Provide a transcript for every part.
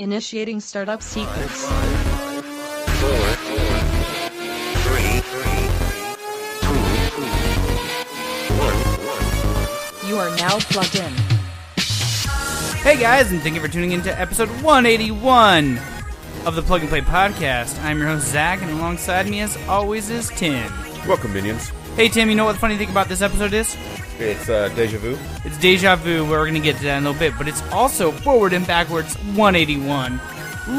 Initiating startup sequence. 4, 3, 2, 1. You are now plugged in. Hey guys, and thank you for tuning in to episode 181 of the Plug and Play podcast. I'm your host Zach, and alongside me as always is Tim. Welcome, minions. Hey Tim, you know what the funny thing about this episode is? It's Deja Vu. It's Deja Vu, where we're going to get to that in a little bit, but it's also forward and backwards 181.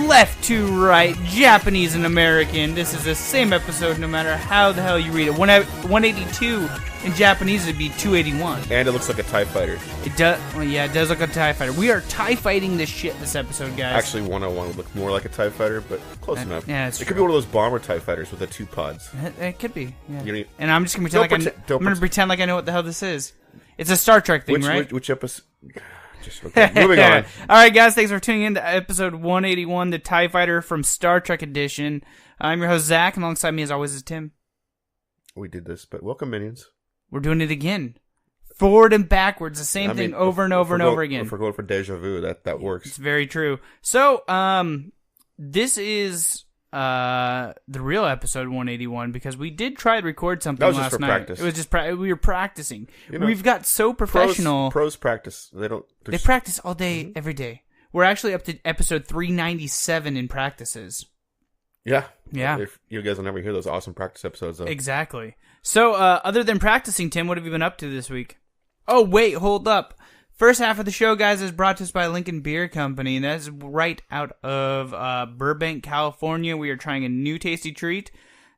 Left to right, Japanese and American. This is the same episode no matter how the hell you read it. 182 in Japanese would be 281. And it looks like a TIE fighter. It does. Well, yeah, it does look like a TIE fighter. We are TIE fighting this shit this episode, guys. Actually, 101 would look more like a TIE fighter, but close enough. Yeah, it's it true. could be one of those bomber TIE fighters with the 2 pods. It could be. Yeah. You know, And I'm just gonna pretend like I know what the hell this is. It's a Star Trek thing, right? Which episode? Just okay. Moving on. All right, guys. Thanks for tuning in to episode 181, the TIE Fighter from Star Trek Edition. I'm your host Zach, and alongside me, as always, is Tim. We did this, but welcome, minions. We're doing it again, forward and backwards, the same thing over and over and over again. If we're going for Deja Vu, that works. It's very true. So, this is the real episode 181 because we did try to record something That was last just for night. practice. It was just we were practicing. You know, We've got so professional. Pros practice. They practice all day, every day. We're actually up to episode 397 in practices. Yeah. Yeah. If you guys will never hear those awesome practice episodes, though. Exactly. So, other than practicing, Tim, what have you been up to this week? Oh, wait, hold up. First half of the show, guys, is brought to us by Lincoln Beer Company, and that is right out of Burbank, California. We are trying a new tasty treat.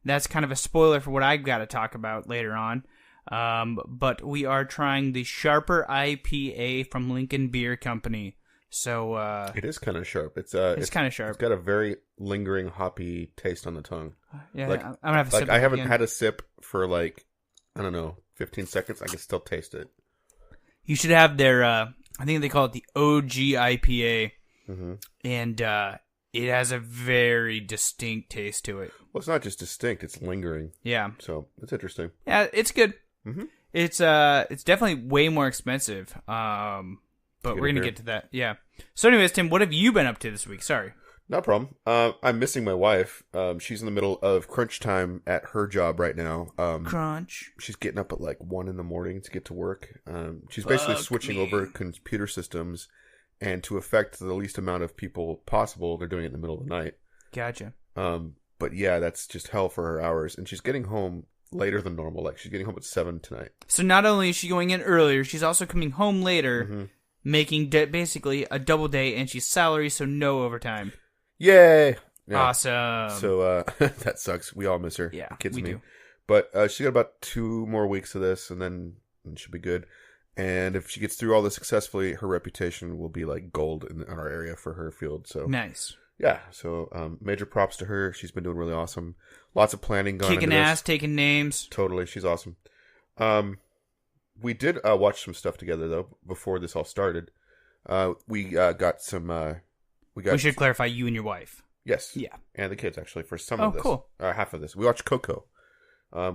That's kind of a spoiler for what I've got to talk about later on. But we are trying the Sharper IPA from Lincoln Beer Company. So it is kind of sharp. It's kind of sharp. It's got a very lingering hoppy taste on the tongue. Yeah, like, I'm gonna have a sip. I haven't again. had a sip for like, I don't know, 15 seconds. I can still taste it. You should have their, I think they call it the OG IPA, and it has a very distinct taste to it. Well, it's not just distinct; it's lingering. Yeah, So it's interesting. yeah, it's good. Mm-hmm. It's definitely way more expensive. But we're gonna beer. get to that. Yeah. So, anyways, Tim, what have you been up to this week? Sorry. No problem. I'm missing my wife. She's in the middle of crunch time at her job right now. Crunch. She's getting up at like 1 a.m. to get to work. She's basically Fuck switching me. over computer systems, and to affect the least amount of people possible, they're doing it in the middle of the night. Gotcha. But yeah, that's just hell for her hours, and she's getting home later than normal. Like she's getting home at 7 tonight. So not only is she going in earlier, she's also coming home later, making basically a double day, and she's salary, so no overtime. Yay! Yeah. Awesome. So that sucks. We all miss her. Yeah, Kids we and me. do. But she got about 2 more weeks of this, and then she'll be good. And if she gets through all this successfully, her reputation will be like gold in our area for her field. So Nice. yeah. So major props to her. She's been doing really awesome. Lots of planning going Kicking into this. ass, taking names. Totally, she's awesome. We did watch some stuff together though before this all started. We got some. We should clarify you and your wife. Yes. Yeah. And the kids, actually, for some Oh, of this. cool. Half of this. We watched Coco,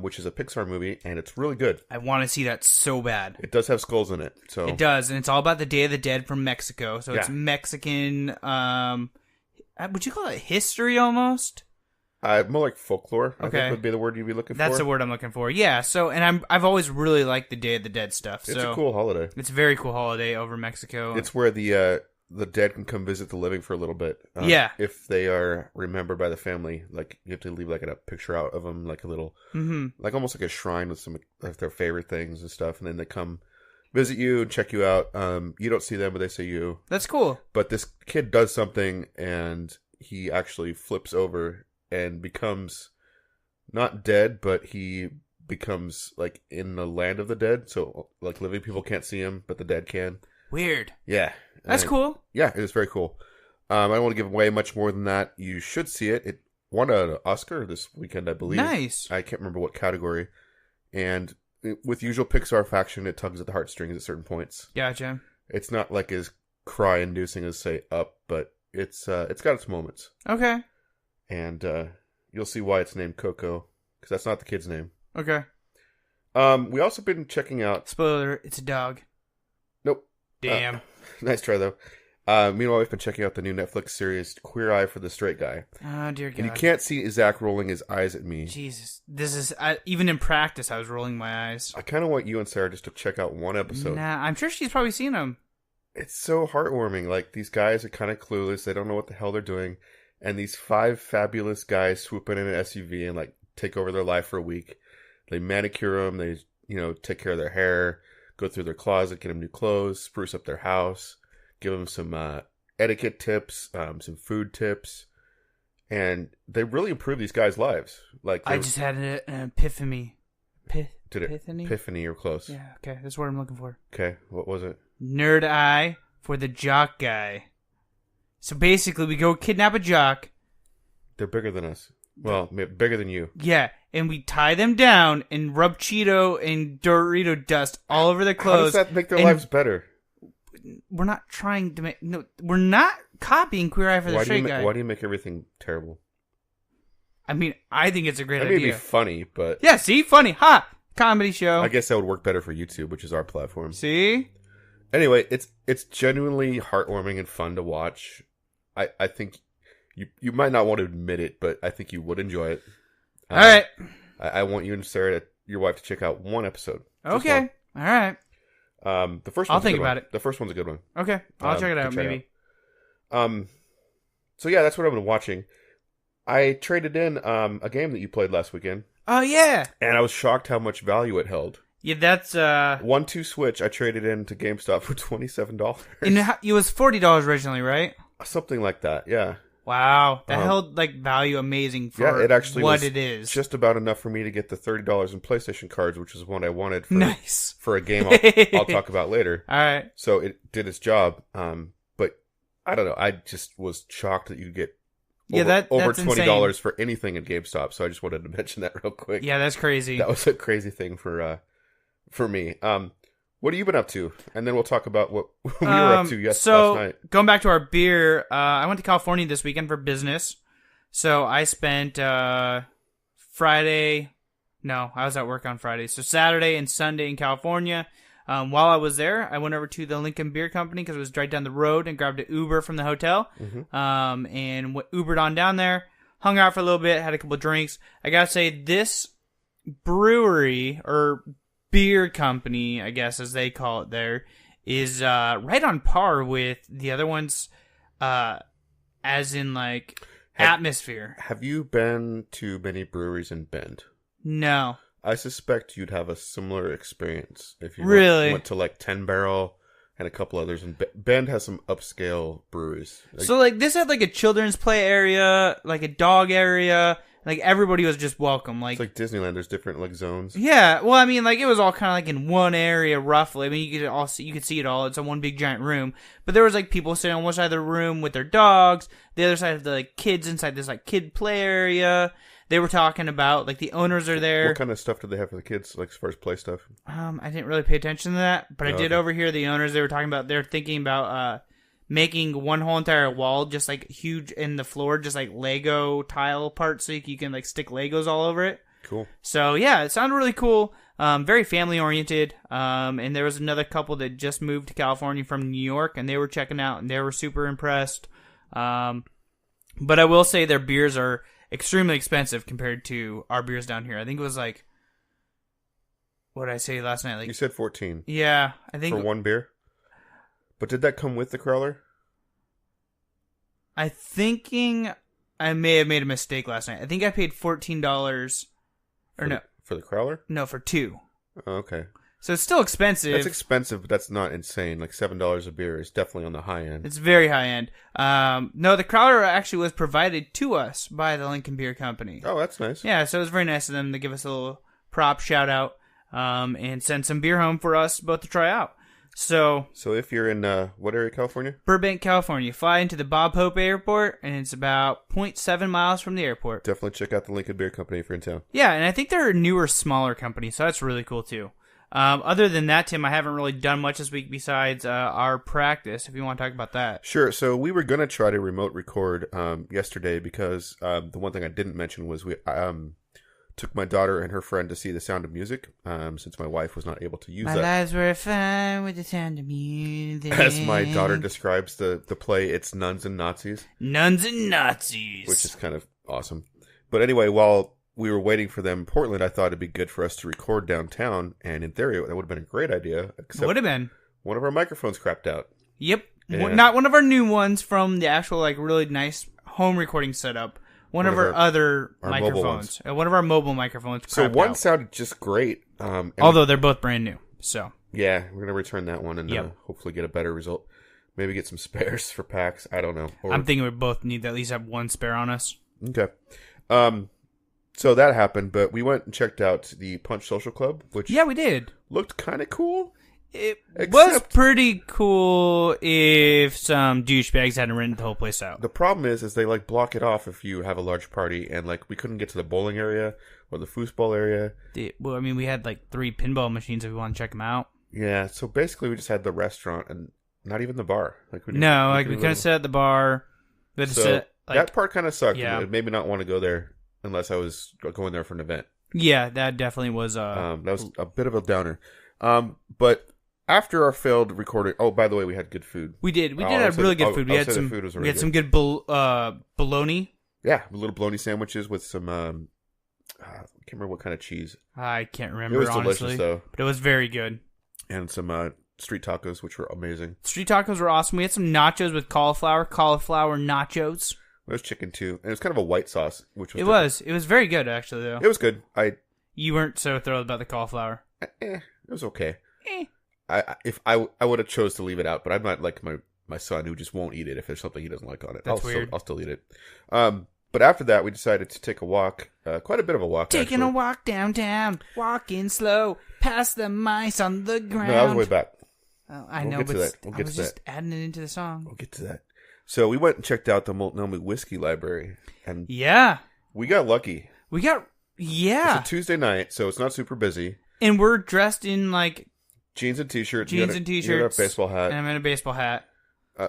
which is a Pixar movie, and it's really good. I want to see that so bad. It does have skulls in it. So It does, and it's all about the Day of the Dead from Mexico. So it's Yeah. Mexican, would you call it history almost? More like folklore, I Okay. think would be the word you'd be looking for. That's the word I'm looking for. Yeah, so, and I've always really liked the Day of the Dead stuff. It's So a cool holiday. it's a very cool holiday over Mexico. It's where the dead can come visit the living for a little bit. Yeah. If they are remembered by the family, like you have to leave like a picture out of them, like a little, like almost like a shrine with some of their favorite things and stuff, and then they come visit you and check you out. You don't see them, but they see you. That's cool. But this kid does something, and he actually flips over and becomes not dead, but he becomes like in the land of the dead. So like living people can't see him, but the dead can. Weird. Yeah. That's And- cool. Yeah, it is very cool. I don't want to give away much more than that. You should see it. It won an Oscar this weekend, I believe. Nice. I can't remember what category. And with usual Pixar faction, it tugs at the heartstrings at certain points. Gotcha. It's not like as cry-inducing as, say, Up, but it's got its moments. Okay. And you'll see why it's named Coco, because that's not the kid's name. Okay. We also been checking out... Spoiler, it's a dog. Nope. Damn. Nice try, though. Meanwhile, we've been checking out the new Netflix series Queer Eye for the Straight Guy. Oh, dear God. And you can't see Zach rolling his eyes at me. Jesus. This is... even in practice, I was rolling my eyes. I kind of want you and Sarah just to check out one episode. Nah, I'm sure she's probably seen them. It's so heartwarming. Like, these guys are kind of clueless. They don't know what the hell they're doing. And these 5 fabulous guys swoop in an SUV and, like, take over their life for a week. They manicure them. They, take care of their hair, go through their closet, get them new clothes, spruce up their house, give them some etiquette tips, some food tips. And they really improve these guys' lives. Like, I just had an epiphany. Epiphany? Epiphany, you're close. Yeah, okay. That's what I'm looking for. Okay, what was it? Nerd eye for the jock guy. So basically, we go kidnap a jock. They're bigger than us. Well, bigger than you. Yeah, and we tie them down and rub Cheeto and Dorito dust all over their How clothes. does that make their lives better? We're not trying to make... No, we're not copying Queer Eye for the Straight Guy. Why do you make everything terrible? I mean, I think it's a great That may idea. be funny, but... Yeah, see? Funny. Ha! Comedy show. I guess that would work better for YouTube, which is our platform. See? Anyway, it's genuinely heartwarming and fun to watch. I think you might not want to admit it, but I think you would enjoy it. All right. I want you and Sarah, your wife, to check out one episode. Just Okay. All right. one. The first. I'll one's a think good about one. it. The first one's a good one. Okay. I'll check it out, check maybe. So yeah, that's what I've been watching. I traded in a game that you played last weekend, Oh, yeah. and I was shocked how much value it held. Yeah, that's... 1-2 Switch, I traded in to GameStop for $27. It was $40 originally, right? Something like that, yeah. Wow. That held, value amazing for Yeah, it actually what was it is. just about enough for me to get the $30 in PlayStation cards, which is what I wanted for, Nice. for a game I'll talk about later. All right. So it did its job. But I don't know. I just was shocked that you get over that's $20 insane. for anything at GameStop. So I just wanted to mention that real quick. Yeah, that's crazy. That was a crazy thing for me. What have you been up to? And then we'll talk about what we were up to last night. Going back to our beer, I went to California this weekend for business. So I spent Friday... No, I was at work on Friday. So Saturday and Sunday in California. While I was there, I went over to the Lincoln Beer Company because it was right down the road and grabbed an Uber from the hotel. Mm-hmm. And Ubered on down there. Hung out for a little bit, had a couple of drinks. I gotta say, this brewery, or beer company, I guess as they call it there, is right on par with the other ones, as in, atmosphere. Have you been to many breweries in Bend? No. I suspect you'd have a similar experience if you Really? went to 10 Barrel and a couple others. And Bend has some upscale breweries. So this had a children's play area, a dog area. Everybody was just welcome. It's like Disneyland. There's different zones. Yeah, well, I mean, it was all kind of in one area roughly. I mean, you could see it all. It's a one big giant room. But there was people sitting on one side of the room with their dogs. The other side of the kids inside this kid play area. They were talking about the owners are there. What kind of stuff do they have for the kids, as far as play stuff? I didn't really pay attention to that, but I did overhear the owners. They were talking about they're thinking about making one whole entire wall just huge in the floor, just Lego tile parts, so you can stick Legos all over it. Cool. So yeah, it sounded really cool. Very family oriented. And there was another couple that just moved to California from New York, and they were checking out, and they were super impressed. But I will say their beers are extremely expensive compared to our beers down here. I think it was what did I say last night? You said 14. Yeah, I think for one beer. But did that come with the Crowler? I'm thinking I may have made a mistake last night. I think I paid $14 for the Crowler? No, for 2. Oh, okay. So it's still expensive. That's expensive, but that's not insane. $7 a beer is definitely on the high end. It's very high end. No, the Crowler actually was provided to us by the Lincoln Beer Company. Oh, that's nice. Yeah, so it was very nice of them to give us a little prop shout out, and send some beer home for us both to try out. So if you're in what area of California? Burbank, California, fly into the Bob Hope Airport, and it's about 0.7 miles from the airport. Definitely check out the Lincoln Beer Company if you're in town. Yeah, and I think they're a newer, smaller company, so that's really cool too. Other than that, Tim, I haven't really done much this week besides our practice, if you want to talk about that. Sure. So we were going to try to remote record yesterday because the one thing I didn't mention was we took my daughter and her friend to see The Sound of Music, since my wife was not able to use My that. lives were fun with the sound of music. As my daughter describes the play, it's nuns and Nazis, Nuns and Nazis. which is kind of awesome. But anyway, while we were waiting for them in Portland, I thought it'd be good for us to record downtown, and in theory, that would have been a great idea, except Would have been. one of our microphones crapped out. Yep. Yeah. Not one of our new ones from the actual, like, really nice home recording setup. One of our other our mobile microphones. One of our mobile microphones. So crapped one out. sounded just great. And Although they're both brand new. So. yeah, we're gonna return that one and Yep. hopefully get a better result. Maybe get some spares for PAX. I don't know. Or, I'm thinking we both need to at least have one spare on us. okay. So that happened, but we went and checked out the Punch Social Club, which Yeah, we did. looked kind of cool. It Except- was pretty cool if some douchebags hadn't rented the whole place out. The problem is they like block it off if you have a large party, and like we couldn't get to the bowling area or the foosball area. Well, I mean, we had like 3 pinball machines if we want to check them out. Yeah, so basically we just had the restaurant and not even the bar. Like we No, like we couldn't sit at the bar. We had to So sit, like, that part kind of sucked. yeah. It made me not want to go there unless I was going there for an event. yeah, that definitely was. That was a bit of a downer. But after our failed recording, oh, by the way, we had good food. We did I'll have say really the- good food. We I'll had say the some. food was We really had some good. good bologna. Yeah, little bologna sandwiches with some. I can't remember what kind of cheese. I can't It remember was honestly, delicious though, but it was very good. and some street tacos, which were amazing. Street tacos were awesome. We had some nachos with cauliflower nachos. It was chicken too, and it was kind of a white sauce, which was It was very good actually though. It was good. You weren't so thrilled about the cauliflower. It was okay. Eh. I would have chose to leave it out, but I'm not like my son who just won't eat it if there's something he doesn't like on it. That's weird. I'll still eat it. But after that, we decided to take a walk, quite a bit of a walk. Taking actually. a walk downtown, walking slow, past the mice on the ground. No, that was way back. Oh, I We'll know, get to but that. We'll I get was to just adding it into the song. We'll get to that. So we went and checked out the Multnomah Whiskey Library, and Yeah, we got lucky. we got It's yeah, a Tuesday night, so it's not super busy. and we're dressed in like Jeans and t-shirts. jeans You got and You t-shirts, got a baseball hat. and I'm in a baseball hat.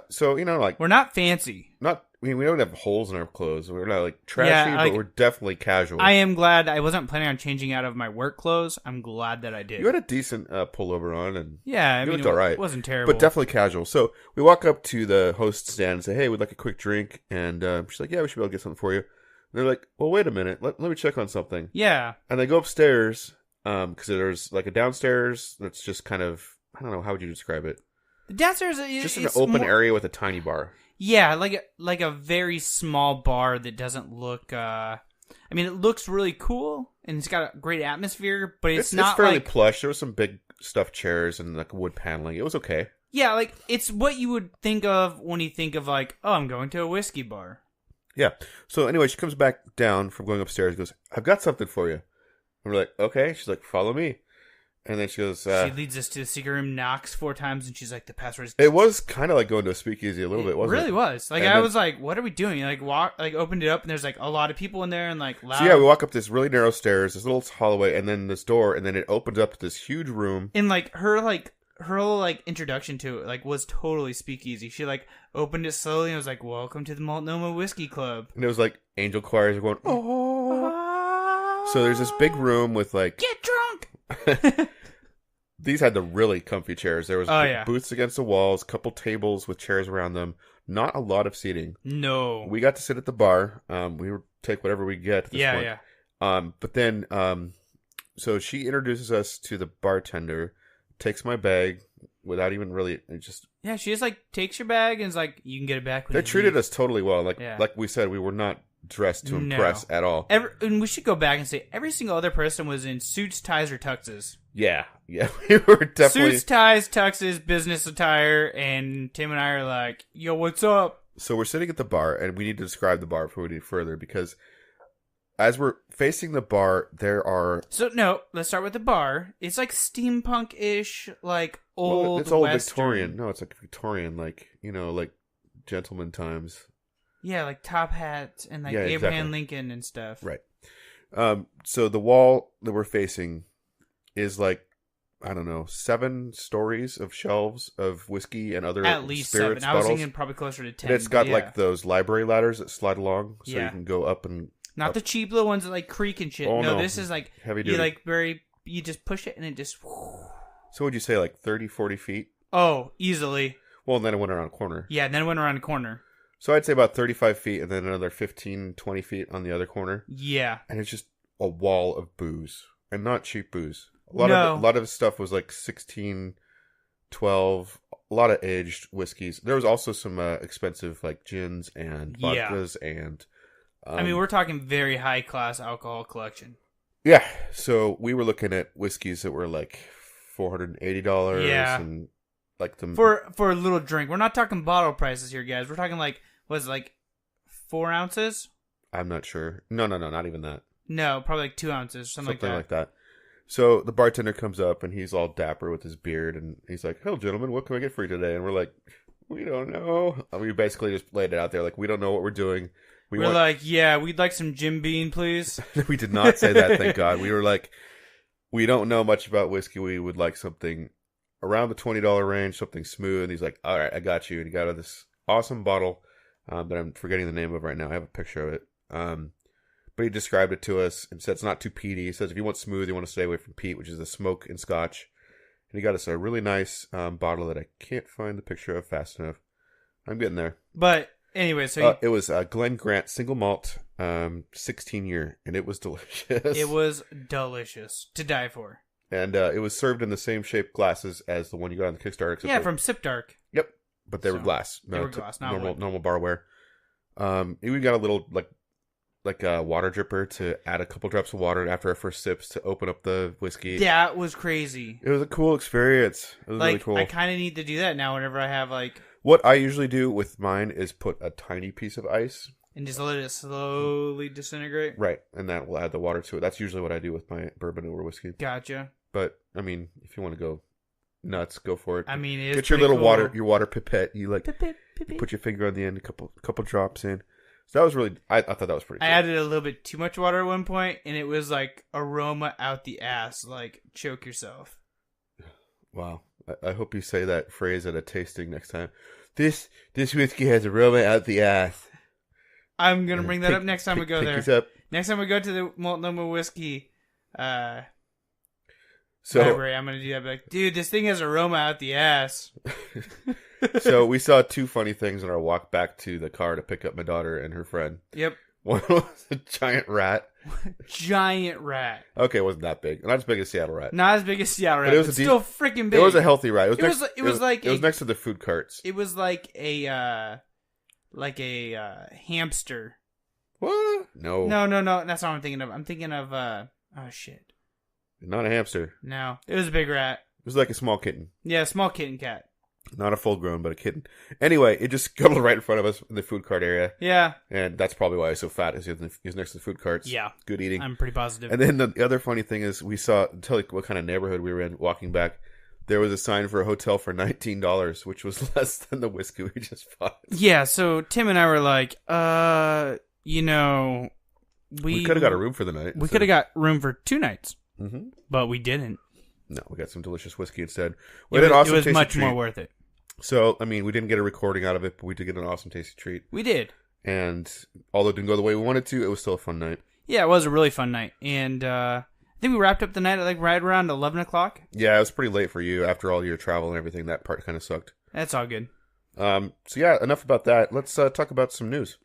So like We're not fancy. not. I mean, we don't have holes in our clothes. We're not like trashy, Yeah, like, but we're definitely casual. I am glad I wasn't planning on changing out of my work clothes. I'm glad that I did. You had a decent pullover on, and Yeah, I you mean, looked all right. It wasn't terrible. but definitely casual. So we walk up to the host stand and say, "Hey, we'd like a quick drink." And she's like, "Yeah, we should be able to get something for you." And they're like, "Well, wait a minute. Let me check on something." Yeah. And they go upstairs because there's like a downstairs that's just kind of, I don't know, how would you describe it? The downstairs Just an it's open more- area with a tiny bar. Yeah, like a very small bar that doesn't look. I mean, it looks really cool and it's got a great atmosphere, but it's not fairly like plush. There was some big stuffed chairs and like wood paneling. It was okay. yeah, like it's what you would think of when you think of like, oh, I'm going to a whiskey bar. Yeah. So anyway, she comes back down from going upstairs and goes, "I've got something for you." And we're like, "Okay." She's like, "Follow me." And then she goes, She leads us to the secret room, knocks 4 times, and she's like, "The password is." it was kind of like going to a speakeasy a little bit, wasn't it? Really was. Like And I then- was like, "What are we doing?" Like opened it up, and there's like a lot of people in there, and like loud. So yeah, we walk up this really narrow stairs, this little hallway, and then this door, and then it opens up to this huge room. And her whole introduction to it was totally speakeasy. She opened it slowly and was like, "Welcome to the Multnomah Whiskey Club." And it was like angel choirs are going, oh. So there's this big room with like, Get drunk. these had the really comfy chairs. There was Oh, yeah. booths against the walls, couple tables with chairs around them. Not a lot of seating. No. We got to sit at the bar. We would take whatever we get at this point. Yeah. But then, so she introduces us to the bartender, takes my bag without even really, it just, Yeah, she just takes your bag and is like, "You can get it back." When they you treated leave." us totally well. Like, Yeah. like we said, we were not dressed to No. impress at all. And we should go back and say every single other person was in suits, ties, or tuxes. Yeah. We were definitely. Suits, ties, tuxes, business attire, and Tim and I are like, "Yo, what's up?" So we're sitting at the bar, and we need to describe the bar before we do further, because as we're facing the bar, there are. So no, let's start with the bar. It's like steampunk-ish, old. Well, it's old Western. Victorian. No, it's like Victorian, like gentleman times. Yeah, like top hats and Yeah, Abraham exactly. Lincoln and stuff. Right. So the wall that we're facing is like, I don't know, 7 stories of shelves of whiskey and other At least spirits 7. I was bottles. thinking probably closer to 10. And it's got yeah. like those library ladders that slide along, so Yeah. you can go up and Not the cheap little ones that like creak and shit. Oh, no, no. this is like Heavy you duty. you just push it and it just. So would you say like 30, 40 feet? Oh, easily. Well, and then it went around a corner. Yeah, and then it went around a corner. So I'd say about 35 feet and then another 15, 20 feet on the other corner. Yeah. And it's just a wall of booze. And not cheap booze. A No. lot of stuff was like 16, 12, a lot of aged whiskeys. There was also some expensive like gins and Yeah. vodkas and... I mean, we're talking very high class alcohol collection. Yeah, so we were looking at whiskeys that were like $480 Yeah. and like the... For a little drink. We're not talking bottle prices here, guys. We're talking like, was it like 4 ounces? I'm not sure. No, not even that. No, probably like 2 ounces, something like that. So the bartender comes up and he's all dapper with his beard and he's like, "Hello, gentlemen, what can I get for you today?" And we're like, "We don't know." And we basically just laid it out there like, we don't know what we're doing. We're like, yeah, we'd like some Jim Beam, please. We did not say that, thank God. We were like, we don't know much about whiskey. We would like something around the $20 range, something smooth. And he's like, "All right, I got you." And he got out this awesome bottle that I'm forgetting the name of right now. I have a picture of it. But he described it to us and said it's not too peaty. He says if you want smooth, you want to stay away from peat, which is the smoke in Scotch. And he got us a really nice bottle that I can't find the picture of fast enough. I'm getting there. But anyway, so It was Glen Grant single malt, 16 year, and it was delicious. it was delicious to die for. And it was served in the same shaped glasses as the one you got on the Kickstarter. except Yeah, they- from Sip Dark. Yep, but they were So, glass. they were glass, not wood. normal barware. We got a little like a water dripper to add a couple drops of water after our first sips to open up the whiskey. That was crazy. It was a cool experience. It was Like, really cool. I kind of need to do that now whenever I have like, What I usually do with mine is put a tiny piece of ice. and just let it slowly disintegrate. Right, and that will add the water to it. That's usually what I do with my bourbon over whiskey. Gotcha. But I mean, if you want to go nuts, go for it. I mean, it is get your pretty little cool. your water pipette. You like Pip, pip, pip, pip. put your finger on the end, a couple drops in. So that was really. I thought that was pretty. I cool. added a little bit too much water at one point, and it was like aroma out the ass, like choke yourself. Wow. I hope you say that phrase at a tasting next time. This whiskey has aroma out the ass. I'm gonna bring that up next time we go there. Pinkies up. Next time we go to the Multnomah Whiskey So library, I'm gonna do that. Be like, dude, this thing has aroma out the ass. so we saw two funny things on our walk back to the car to pick up my daughter and her friend. Yep, One was a giant rat. giant rat. Okay, it wasn't that big. Not as big as Seattle rat. Not as big as Seattle rat, But it was but a still freaking big. It was a healthy rat. It was next to the food carts. It was like a hamster. What? No. No, that's not what I'm thinking of. I'm thinking of oh shit. Not a hamster. No, it was a big rat. It was like a small kitten. Yeah, small kitten cat. Not a full grown, but a kitten. Anyway, it just scuttled right in front of us in the food cart area. Yeah, And that's probably why he's so fat, is he's next to the food carts. Yeah. Good eating. I'm pretty positive. And then the other funny thing is we saw, tell you what kind of neighborhood we were in walking back. There was a sign for a hotel for $19, which was less than the whiskey we just bought. Yeah, so Tim and I were like, We could have got a room for the night. We could have got room for 2 nights, Mm-hmm. but we didn't. No, we got some delicious whiskey instead. It was much more worth it. So, I mean, we didn't get a recording out of it, but we did get an awesome tasty treat. We did. And although it didn't go the way we wanted to, it was still a fun night. Yeah, it was a really fun night. And I think we wrapped up the night at like right around 11 o'clock. Yeah, it was pretty late for you after all your travel and everything. That part kind of sucked. That's all good. So yeah, enough about that. Let's talk about some news.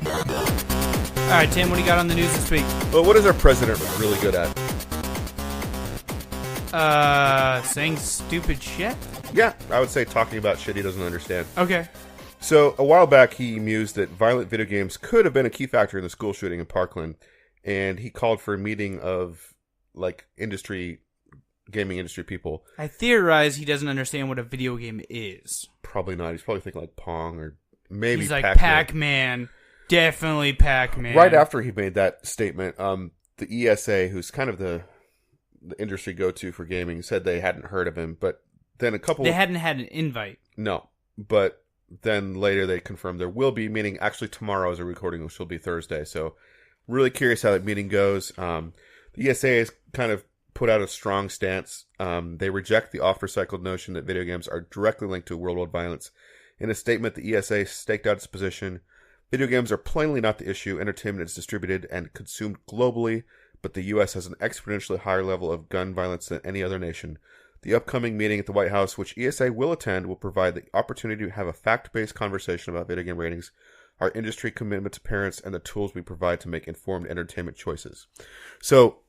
All right, Tim, what do you got on the news this week? Well, what is our president really good at? Saying stupid shit? Yeah, I would say talking about shit he doesn't understand. Okay. So, a while back, he mused that violent video games could have been a key factor in the school shooting in Parkland, and he called for a meeting of, like, gaming industry people. I theorize he doesn't understand what a video game is. Probably not. He's probably thinking, like, Pong or maybe He's like, Pac-Man. Pac-Man. Definitely Pac-Man. Right after he made that statement, the ESA, who's kind of the industry go-to for gaming, said they hadn't heard of him, but then They hadn't had an invite. No, but then later they confirmed there will be, meaning actually tomorrow is a recording, which will be Thursday. So really curious how that meeting goes. The ESA has kind of put out a strong stance. They reject the oft-recycled notion that video games are directly linked to worldwide violence In a statement, the ESA staked out its position. Video games are plainly not the issue. Entertainment is distributed and consumed globally, but the U.S. has an exponentially higher level of gun violence than any other nation. The upcoming meeting at the White House, which ESA will attend, will provide the opportunity to have a fact-based conversation about video game ratings, our industry commitment to parents, and the tools we provide to make informed entertainment choices. So,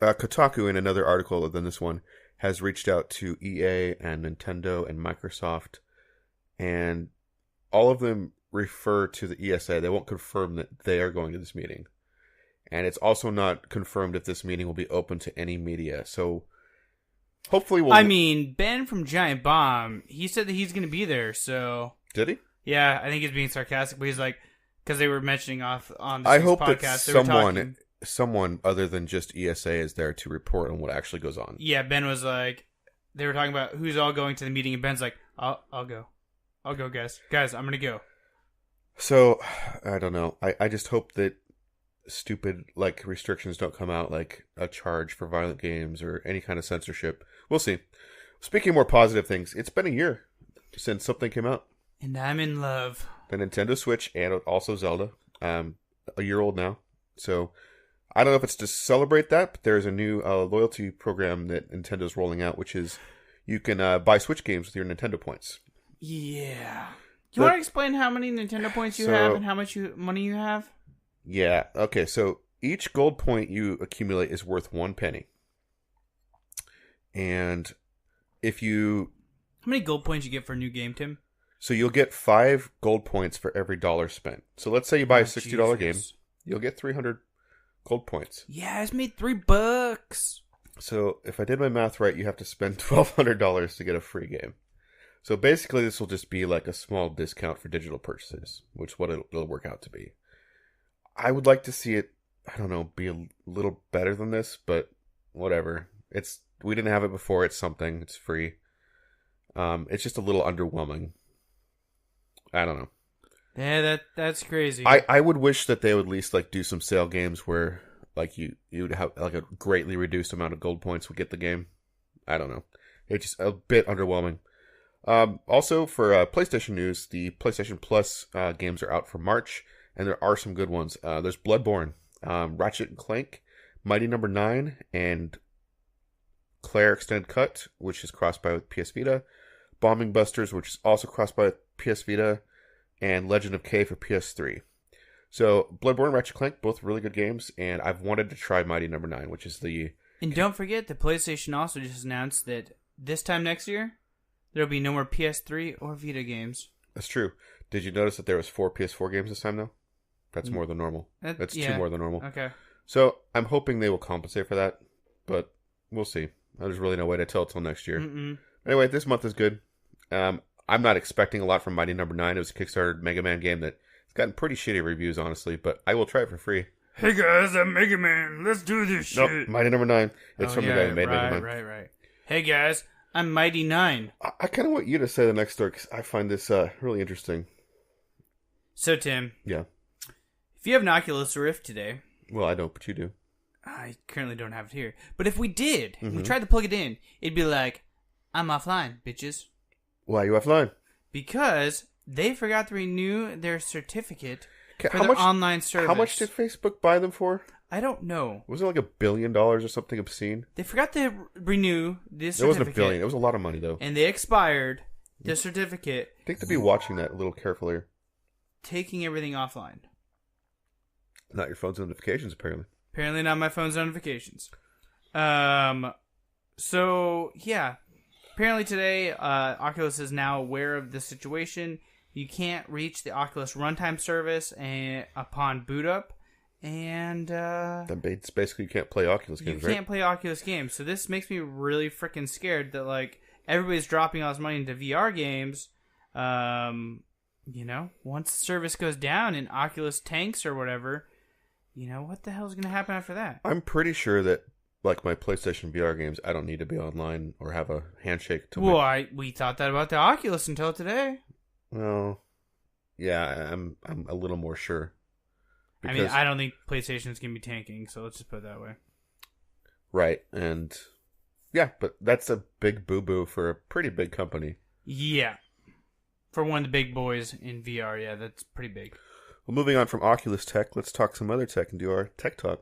Kotaku, in another article than this one, has reached out to EA and Nintendo and Microsoft, and all of them refer to the ESA. They won't confirm that they are going to this meeting. And it's also not confirmed if this meeting will be open to any media. So, hopefully we'll... I mean, Ben from Giant Bomb, he said that he's going to be there, so... Did he? Yeah, I think he's being sarcastic, but he's like... Because they were mentioning on this I hope podcast, that someone other than just ESA is there to report on what actually goes on. Yeah, Ben was like... They were talking about who's all going to the meeting, and Ben's like, I'll go. I'll go, guys. Guys, I'm going to go. So, I don't know. I just hope that stupid restrictions don't come out, like a charge for violent games or any kind of censorship. We'll see. Speaking of more positive things, it's been a year since something came out. And I'm in love. The Nintendo Switch and also Zelda. A year old now. So I don't know if it's to celebrate that, but there's a new loyalty program that Nintendo's rolling out, which is you can buy Switch games with your Nintendo points. Yeah. You want to explain how many Nintendo points you have and how much money you have? Yeah. Okay, so each gold point you accumulate is worth 1 penny. And if you... How many gold points you get for a new game, Tim? So you'll get 5 gold points for every $1 spent. So let's say you buy a $60 game, you'll get 300 gold points. Yeah, it's made $3. So if I did my math right, you have to spend $1,200 to get a free game. So basically this will just be like a small discount for digital purchases, which is what it'll work out to be. I would like to see it, I don't know, be a little better than this, but whatever. We didn't have it before, it's something, it's free. It's just a little underwhelming. I don't know. Yeah, that's crazy. I would wish that they would at least do some sale games where you'd have a greatly reduced amount of gold points would get the game. I don't know. It's just a bit underwhelming. Also for PlayStation news, the PlayStation Plus games are out for March, and there are some good ones. There's Bloodborne, Ratchet and Clank, Mighty No. 9, and Claire Extended Cut, which is cross-buy with PS Vita, Bombing Busters, which is also cross-buy with PS Vita, and Legend of K for PS3. So Bloodborne, Ratchet and Clank, both really good games, and I've wanted to try Mighty No. 9, which is the... And don't forget, the PlayStation also just announced that this time next year, there'll be no more PS3 or Vita games. That's true. Did you notice that there was 4 PS4 games this time, though? That's more than normal. That's 2 more than normal. Okay. So I'm hoping they will compensate for that, but we'll see. There's really no way to tell till next year. Anyway, this month is good. I'm not expecting a lot from Mighty No. 9. It was a Kickstarter Mega Man game that it's gotten pretty shitty reviews, honestly, but I will try it for free. Hey guys, I'm Mega Man. Let's do this shit. Nope, Mighty No. 9. It's from the guy who made Mega Man. Right. Hey guys, I'm Mighty 9. I kind of want you to say the next story because I find this really interesting. So, Tim. Yeah. If you have an Oculus Rift today... Well, I don't, but you do. I currently don't have it here. But if we did, we tried to plug it in, it'd be like, I'm offline, bitches. Why are you offline? Because they forgot to renew their certificate for how their online service. How much did Facebook buy them for? I don't know. Was it like $1 billion or something obscene? They forgot to renew this certificate. It wasn't $1 billion. It was a lot of money, though. And they expired the certificate. I think to be watching that a little carefully. Taking everything offline. Not your phone's notifications, apparently. Apparently not my phone's notifications. So, yeah. Apparently today, Oculus is now aware of the situation. You can't reach the Oculus runtime service upon boot up. And then it's basically you can't play Oculus games, right? You can't play Oculus games. So this makes me really freaking scared that, everybody's dropping all this money into VR games. Once the service goes down and Oculus tanks or whatever... what the hell is going to happen after that? I'm pretty sure that, my PlayStation VR games, I don't need to be online or have a handshake. We thought that about the Oculus until today. Well, yeah, I'm a little more sure. I don't think PlayStation's going to be tanking, so let's just put it that way. Right, and Yeah, but that's a big boo-boo for a pretty big company. Yeah. For one of the big boys in VR, yeah, that's pretty big. Well, moving on from Oculus Tech, let's talk some other tech and do our tech talk.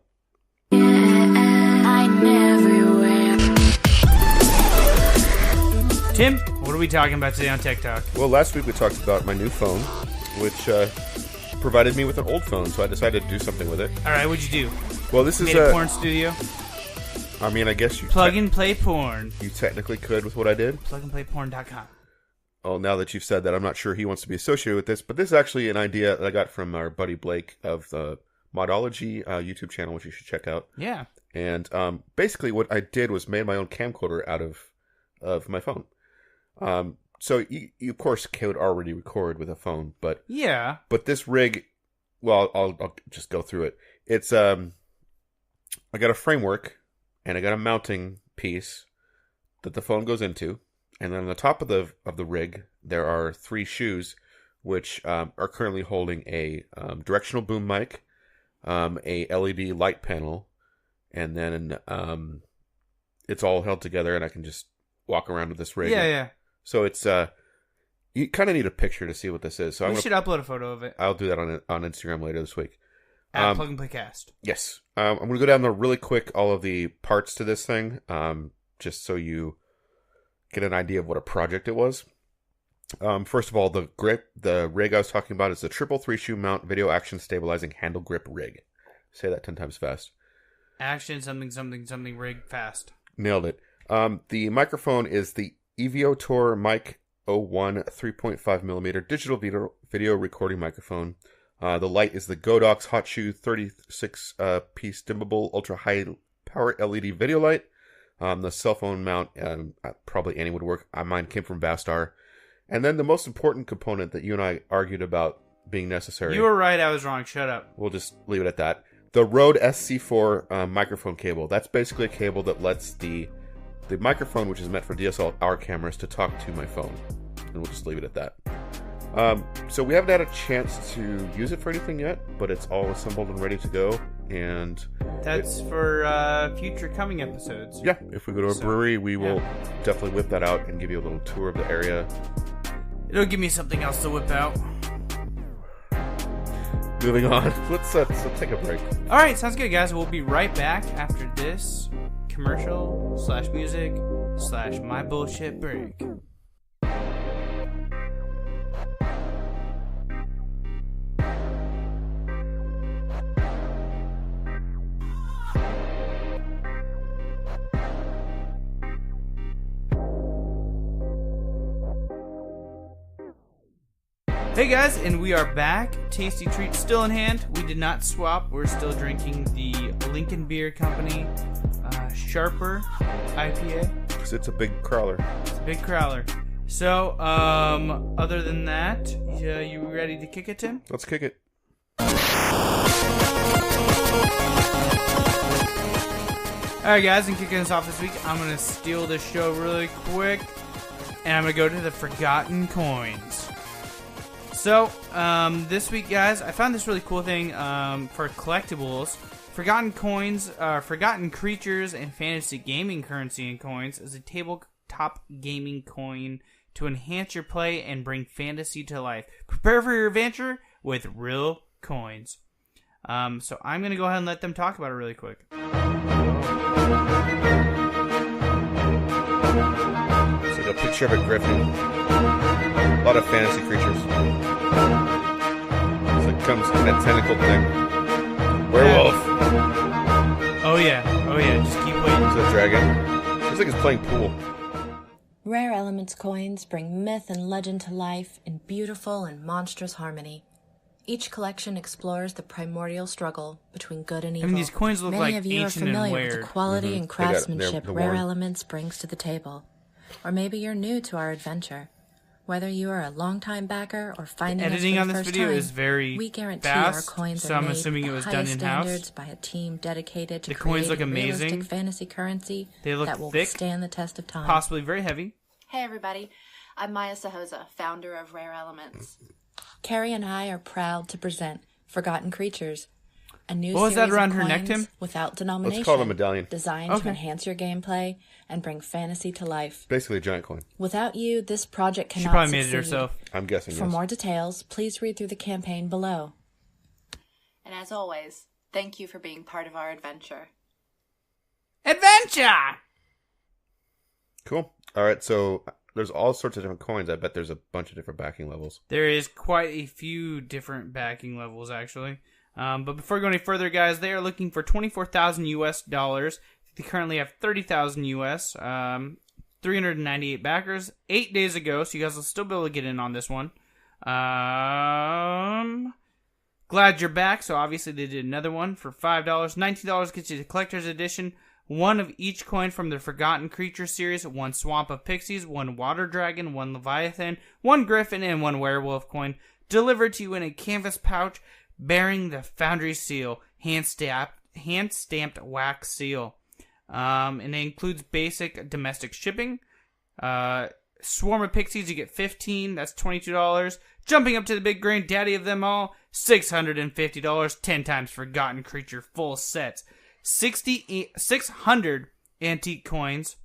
Tim, what are we talking about today on Tech Talk? Well, last week we talked about my new phone, which provided me with an old phone, so I decided to do something with it. All right, what'd you do? Well, this is Made a porn studio? I mean, I guess you Plug and play porn. you technically could with what I did. Plugandplayporn.com. Well, now that you've said that, I'm not sure he wants to be associated with this, but this is actually an idea that I got from our buddy Blake of the Modology YouTube channel, which you should check out. Yeah. And basically what I did was made my own camcorder out of my phone. So you of course could already record with a phone, but Yeah. this rig, well, I'll just go through it. It's I got a framework and I got a mounting piece that the phone goes into, and then on the top of the rig there are 3 shoes, which are currently holding a directional boom mic, a LED light panel, and then it's all held together, and I can just walk around with this rig. Yeah. So it's you kind of need a picture to see what this is. So We should upload a photo of it I'll do that on Instagram later this week. at Plug and Play Cast. Yes. I'm going to go down the really quick all of the parts to this thing, just so you get an idea of what a project it was. First of all, the rig I was talking about is the triple 3-shoe mount video action stabilizing handle grip rig. Say that 10 times fast. Action something rig fast. Nailed it. The microphone is the Eviotor Mic 01 3.5mm digital video recording microphone. The light is the Godox Hot Shoe 36 piece dimmable ultra high power LED video light. The cell phone mount, probably any would work. Mine came from Vastar. And then the most important component that you and I argued about being necessary. You were right, I was wrong. Shut up. We'll just leave it at that. The Rode SC4 microphone cable. That's basically a cable that lets the microphone, which is meant for DSLR cameras, to talk to my phone. And we'll just leave it at that. So we haven't had a chance to use it for anything yet, but it's all assembled and ready to go. And That's for future coming episodes. yeah, if we go to a brewery, we will definitely whip that out and give you a little tour of the area. It'll give me something else to whip out. Moving on, let's take a break. All right, sounds good, guys. We'll be right back after this commercial / music / my bullshit break. Hey guys, and we are back. Tasty treat still in hand. We did not swap. We're still drinking the Lincoln Beer Company Sharper IPA. Because it's a big crawler. It's a big crowler. So, other than that, you ready to kick it, Tim? Let's kick it. Alright guys, and kicking us off this week, I'm going to steal this show really quick, and I'm going to go to the Forgotten Coins. So, this week, guys, I found this really cool thing for collectibles. Forgotten Coins, Forgotten Creatures, and Fantasy Gaming Currency and Coins is a tabletop gaming coin to enhance your play and bring fantasy to life. Prepare for your adventure with real coins. So I'm going to go ahead and let them talk about it really quick. It's like a picture of a griffin. A lot of fantasy creatures. So it comes in that tentacle thing. Werewolf. Oh yeah, just keep waiting. It's a dragon. Looks like it's playing pool. Rare Elements coins bring myth and legend to life in beautiful and monstrous harmony. Each collection explores the primordial struggle between good and evil. these coins look Many like of you are ancient and familiar with weird. the quality and craftsmanship they're Rare worn. Elements brings to the table. Or maybe you're new to our adventure. Whether you are a longtime backer or finding us Editing for on the this first video time, is very we guarantee fast, our coins so are I'm made assuming with it was the done highest in-house. standards by a team dedicated to The coins look creating amazing. realistic fantasy currency They look that will thick, stand the test of time. possibly very heavy. Hey everybody, I'm Maya Sahoza, founder of Rare Elements. Carrie and I are proud to present Forgotten Creatures. A new What was that series of around her neck, coins Tim? without denomination. Let's call it a medallion. Designed Okay. to enhance your gameplay and bring fantasy to life. Basically a giant coin. Without you, this project She cannot probably made it succeed. herself. I'm guessing. For yes. more details, please read through the campaign below. And as always, thank you for being part of our adventure. Adventure! Cool. All right, so there's all sorts of different coins. I bet there's a bunch of different backing levels. There is quite a few different backing levels, actually. But before we go any further, guys, they are looking for $24,000 US dollars. They currently have 30,000 US. 398 backers. 8 days ago, so you guys will still be able to get in on this one. Glad you're back. So obviously they did another one for $5. $19 gets you the collector's edition. One of each coin from the Forgotten Creature series. One Swamp of Pixies, one Water Dragon, one Leviathan, one Griffin, and one Werewolf coin. Delivered to you in a canvas pouch bearing the Foundry seal. Hand-stamped wax seal. And it includes basic domestic shipping. Swarm of Pixies, you get 15. That's $22. Jumping up to the big granddaddy of them all, $650. 10 times Forgotten Creature full sets. 600 antique coins.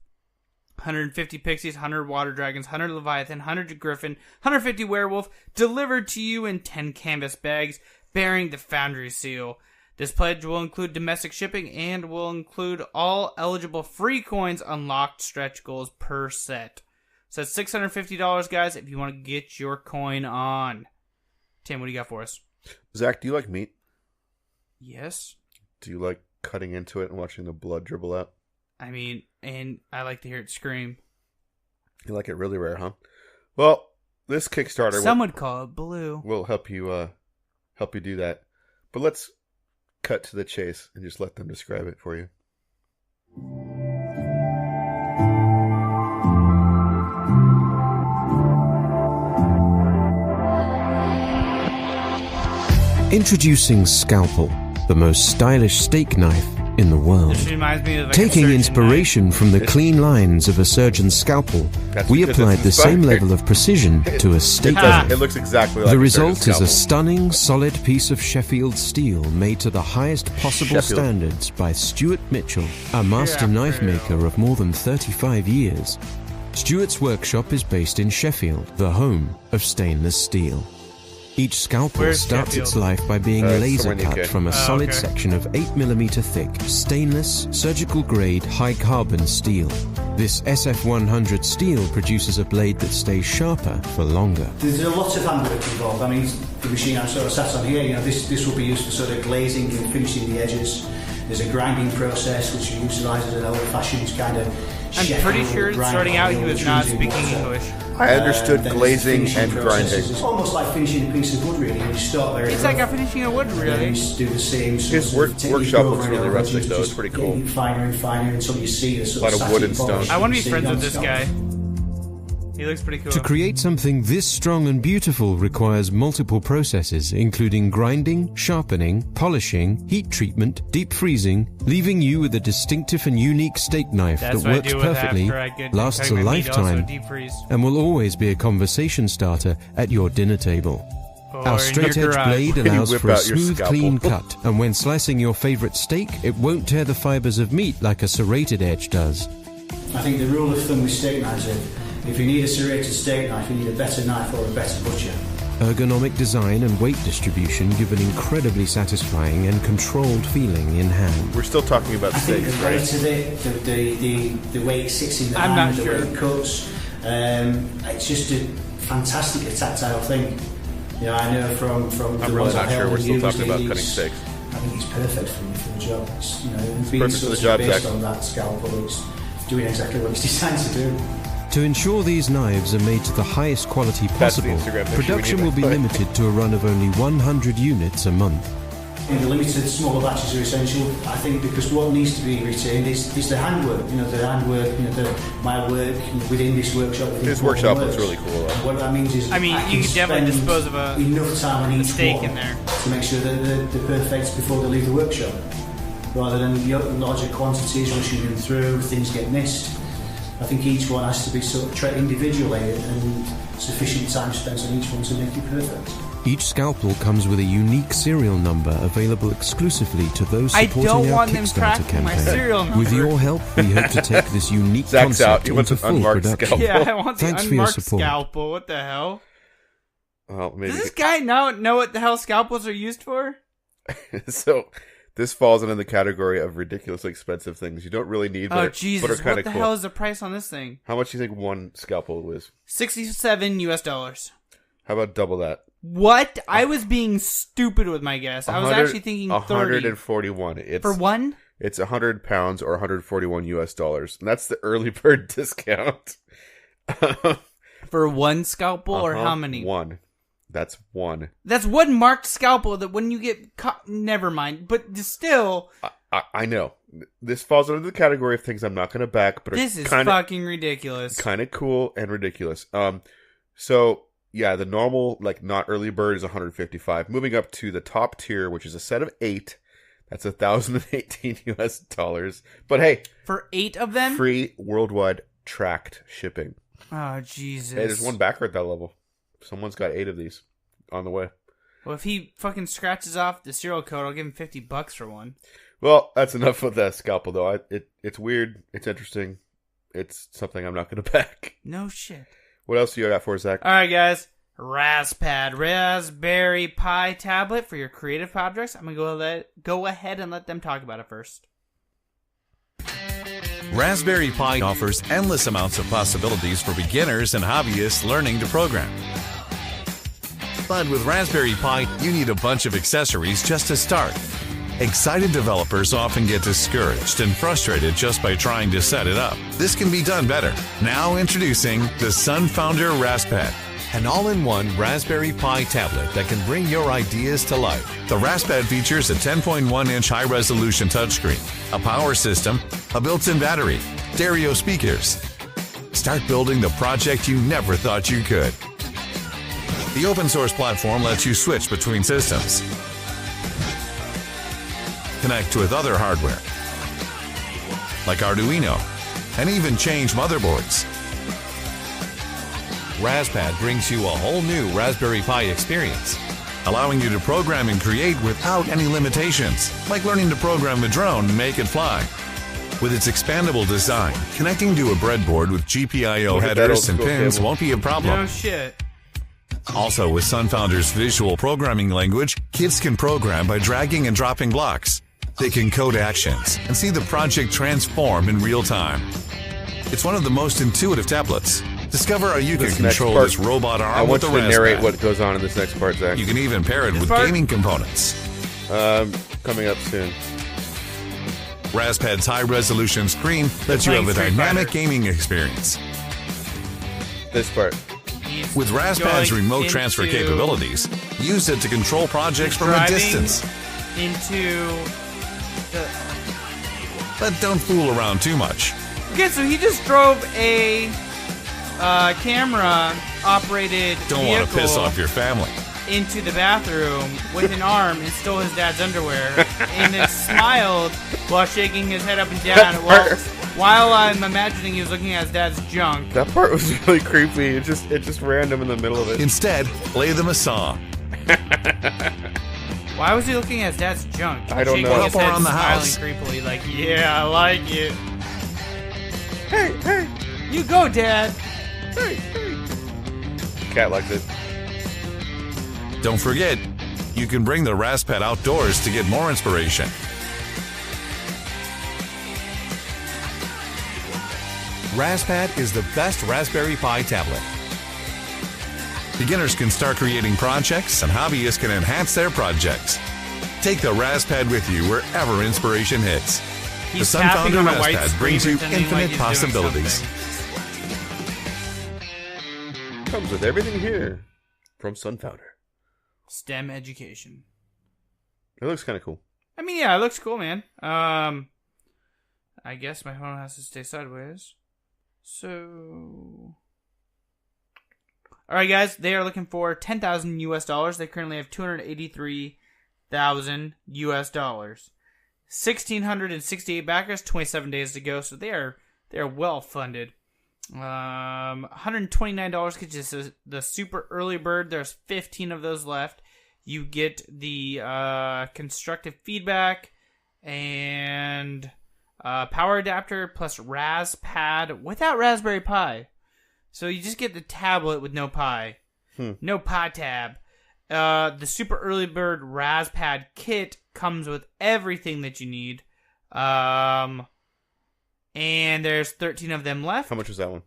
150 Pixies, 100 Water Dragons, 100 Leviathan, 100 Griffin, 150 Werewolf, delivered to you in 10 canvas bags bearing the Foundry seal. This pledge will include domestic shipping and will include all eligible free coins unlocked stretch goals per set. So that's $650, guys, if you want to get your coin on. Tim, what do you got for us? Zach, do you like meat? Yes. Do you like cutting into it and watching the blood dribble out? I mean, and I like to hear it scream. You like it really rare, huh? Well, this Kickstarter Some would call it blue. will help you do that. But let's cut to the chase and just let them describe it for you. Introducing Scalpel, the most stylish steak knife in the world. This reminds me of like a Taking surgeon inspiration from the clean lines of a surgeon's scalpel, That's we because applied it's the same inspired. level of precision to a steak Ah. knife. It looks exactly like The a result is surgeon's a scalpel. stunning, solid piece of Sheffield steel made to the highest possible Sheffield. standards by Stuart Mitchell, a master Yeah, knife real. maker of more than 35 years. Stuart's workshop is based in Sheffield, the home of stainless steel. Each scalpel Where's starts Sheffield? its life by being laser somewhere in the cut UK. from a solid okay. section of 8mm thick, stainless, surgical grade, high carbon steel. This SF100 steel produces a blade that stays sharper for longer. There's a lot of handwork involved. I mean, the machine I'm sort of sat on here, this will be used for sort of glazing and finishing the edges. There's a grinding process which utilises an old-fashioned kind of. I'm pretty sure starting out he was not speaking English. I understood then glazing there's the and finishing process. grinding. It's almost like finishing a piece of wood, really. You start very It's like rough, a finishing a wood, and then really. you do the same sort His of work- technique workshop over looks and really over, rustic, just- though. It's just pretty getting cool. it finer and finer until you see the sort A lot of of wood and satin polish stone. I want to be you see friends on with the this scalp. guy. He looks pretty cool. To create something this strong and beautiful requires multiple processes, including grinding, sharpening, polishing, heat treatment, deep freezing, leaving you with a distinctive and unique steak knife That's that what I works do with perfectly, after I get lasts cutting a my meat, also lifetime, deep freeze. and will always be a conversation starter at your dinner table. Or Our in straight-edge your garage. blade When you allows whip for a out your smooth, scalpel. clean cut, and when slicing your favorite steak, it won't tear the fibers of meat like a serrated edge does. I think the rule of thumb with steak knives is if you need a serrated steak knife, you need a better knife or a better butcher. Ergonomic design and weight distribution give an incredibly satisfying and controlled feeling in hand. We're still talking about I think steaks, the right? weight of it, the way it sits in the I'm hand, not the way sure. it cuts, it's just a fantastically tactile thing. You know, I know from the I'm really ones not I've sure. held We're and still used, talking about cutting it's- steaks. I think it's perfect for the job. It's, it's being perfect for the sort of job, based Zach. on that scalpel. It's doing exactly what it's designed to do. To ensure these knives are made to the highest quality That's the possible, Instagram picture we production need will to be put. limited to a run of only 100 units a month. I think the limited smaller batches are essential. I think because what needs to be retained is the handwork. The handwork. My work within this workshop. within His Portland workshop Works. looks really cool, though. And what that means is, I mean, can you could definitely spend dispose of a enough time on each steak one in there. to make sure that they're perfect before they leave the workshop, rather than larger quantities rushing them through. Things get missed. I think each one has to be sort of treated individually and sufficient time spent on each one to make it perfect. Each scalpel comes with a unique serial number available exclusively to those I supporting don't our want them Kickstarter tracking my campaign. serial number. With your help, we hope to take this unique Zach's out. concept He wants into an full unmarked production. scalpel. Yeah, I want the Thanks for your unmarked support. scalpel. What the hell? Well, maybe. Does this guy know what the hell scalpels are used for? So this falls into the category of ridiculously expensive things you don't really need, but Oh are Jesus! kind What of the cool. hell is the price on this thing? How much do you think one scalpel was? $67. How about double that? What? I was being stupid with my guess. I was 100 actually thinking 30 141. It's for one. It's 100 pounds or 141 US dollars, and that's the early bird discount. For one scalpel or how many? One. That's one. That's one marked scalpel that when you get caught, never mind. But still, I know. This falls under the category of things I'm not going to back, but this are is kind of fucking ridiculous. cool and ridiculous. So yeah, the normal like not early bird is 155. Moving up to the top tier, which is a set of 8. That's 1,018 US dollars. But hey, For 8 of them? free worldwide tracked shipping. Oh, Jesus. Hey, there's one backer at that level. Someone's got 8 of these on the way. Well, if he fucking scratches off the serial code, I'll give him $50 for one. Well, that's enough of that scalpel, though. It's weird. It's interesting. It's something I'm not going to back. No shit. What else do you got for us, Zach? All right, guys. Raspad, Raspberry Pi tablet for your creative projects. I'm going to go ahead and let them talk about it first. Raspberry Pi offers endless amounts of possibilities for beginners and hobbyists learning to program. But with Raspberry Pi, you need a bunch of accessories just to start. Excited developers often get discouraged and frustrated just by trying to set it up. This can be done better. Now introducing the SunFounder Raspad, an all-in-one Raspberry Pi tablet that can bring your ideas to life. The Raspad features a 10.1-inch high-resolution touchscreen, a power system, a built-in battery, stereo speakers. Start building the project you never thought you could. The open-source platform lets you switch between systems, connect with other hardware, like Arduino, and even change motherboards. Raspad brings you a whole new Raspberry Pi experience, allowing you to program and create without any limitations, like learning to program a drone and make it fly. With its expandable design, connecting to a breadboard with GPIO Look at that headers and old school pins cable. won't be a problem. No shit. Also, with SunFounder's visual programming language, kids can program by dragging and dropping blocks. They can code actions and see the project transform in real time. It's one of the most intuitive tablets. Discover how you can This next control part, this robot arm I want with you the to narrate Raspad. what goes on in this next part, Zach. You can even pair it This with part? gaming components. Coming up soon. Raspad's high-resolution screen lets you playing have a Street dynamic Fighter. gaming experience. This part. He's With Raspad's going remote transfer into- capabilities, use it to control projects from a driving distance. Into the... But don't fool around too much. Okay, so he just drove a camera-operated Don't want to vehicle piss off your family. into the bathroom with an arm and stole his dad's underwear and then smiled while shaking his head up and down while I'm imagining he was looking at his dad's junk. That part was really creepy. It just random in the middle of it. Instead, play them a song. Why was he looking at his dad's junk? I don't Shaking know. his Up head, around the smiling house. creepily, like, yeah, I like it. Hey! You go, Dad. Cat liked it. Don't forget, you can bring the Raspad outdoors to get more inspiration. Raspad is the best Raspberry Pi tablet. Beginners can start creating projects and hobbyists can enhance their projects. Take the Raspad with you wherever inspiration hits. He's the tapping SunFounder on a white Raspad screen, brings you pretending like infinite he's doing possibilities. something. Comes with everything here from SunFounder. STEM education. It looks kind of cool. I mean, yeah, it looks cool, man. I guess my phone has to stay sideways. So, all right, guys, they are looking for $10,000 US. They currently have $283,000 US. 1,668 backers, 27 days to go. So they are well funded. $129 gets you the super early bird. There's 15 of those left. You get the constructive feedback and power adapter plus Raspad without Raspberry Pi. So you just get the tablet with no Pi. No Pi tab. The super early bird Raspad kit comes with everything that you need. And there's 13 of them left. How much was that one?